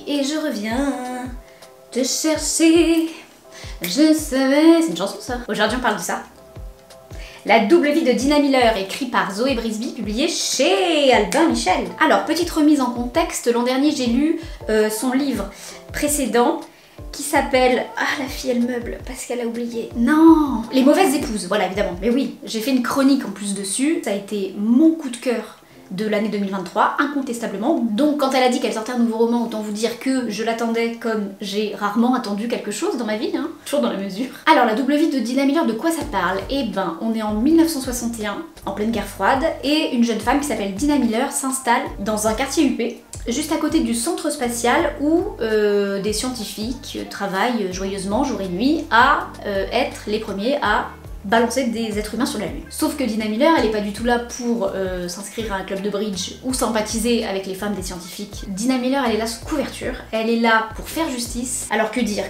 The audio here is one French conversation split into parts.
et je reviens te chercher. Je savais... C'est une chanson ça. Aujourd'hui on parle de ça. La double vie de Dina Miller, écrit par Zoé Brisby, publié chez Albin Michel. Alors, petite remise en contexte, l'an dernier j'ai lu son livre précédent qui s'appelle... Ah, la fille elle meuble, parce qu'elle a oublié. Non, Les mauvaises épouses, voilà évidemment. Mais oui, j'ai fait une chronique en plus dessus, ça a été mon coup de cœur de l'année 2023, incontestablement. Donc quand elle a dit qu'elle sortait un nouveau roman, autant vous dire que je l'attendais comme j'ai rarement attendu quelque chose dans ma vie, hein, toujours dans la mesure. Alors la double vie de Dina Miller, de quoi ça parle? Eh ben, on est en 1961, en pleine guerre froide, et une jeune femme qui s'appelle Dina Miller s'installe dans un quartier huppé, juste à côté du centre spatial où des scientifiques travaillent joyeusement jour et nuit à être les premiers à balancer des êtres humains sur la Lune. Sauf que Dina Miller, elle est pas du tout là pour s'inscrire à un club de bridge ou sympathiser avec les femmes des scientifiques. Dina Miller, elle est là sous couverture, elle est là pour faire justice. Alors que dire?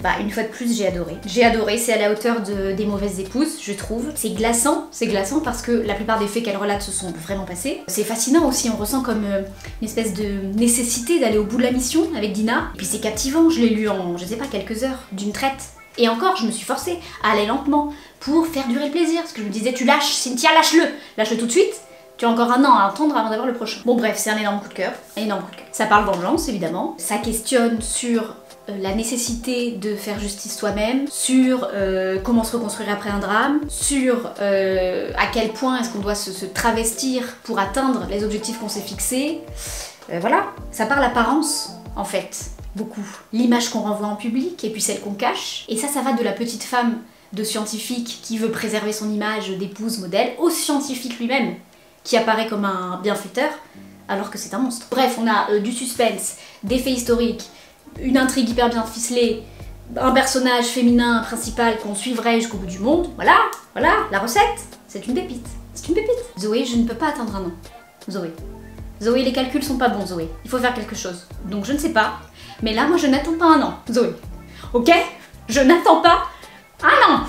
Bah une fois de plus, j'ai adoré. J'ai adoré, c'est à la hauteur des mauvaises épouses, je trouve. C'est glaçant parce que la plupart des faits qu'elle relate se sont vraiment passés. C'est fascinant aussi, on ressent comme une espèce de nécessité d'aller au bout de la mission avec Dina. Et puis c'est captivant, je l'ai lu en, je sais pas, quelques heures, d'une traite. Et encore, je me suis forcée à aller lentement pour faire durer le plaisir, parce que je me disais, tu lâches, Cynthia, lâche-le! Lâche-le tout de suite, tu as encore un an à attendre avant d'avoir le prochain. Bon bref, c'est un énorme coup de cœur, Ça parle vengeance, évidemment, ça questionne sur la nécessité de faire justice soi-même, sur comment se reconstruire après un drame, sur à quel point est-ce qu'on doit se travestir pour atteindre les objectifs qu'on s'est fixés. Voilà, ça parle apparence, en fait. Beaucoup. L'image qu'on renvoie en public et puis celle qu'on cache. Et ça va de la petite femme de scientifique qui veut préserver son image d'épouse modèle au scientifique lui-même qui apparaît comme un bienfaiteur alors que c'est un monstre. Bref, on a du suspense, des faits historiques, une intrigue hyper bien ficelée, un personnage féminin principal qu'on suivrait jusqu'au bout du monde. Voilà, la recette, c'est une pépite. C'est une pépite. Zoé, je ne peux pas atteindre un an. Zoé, les calculs sont pas bons, Zoé. Il faut faire quelque chose. Donc je ne sais pas. Mais là, moi, je n'attends pas un an, Zoé. Ok? Je n'attends pas un an!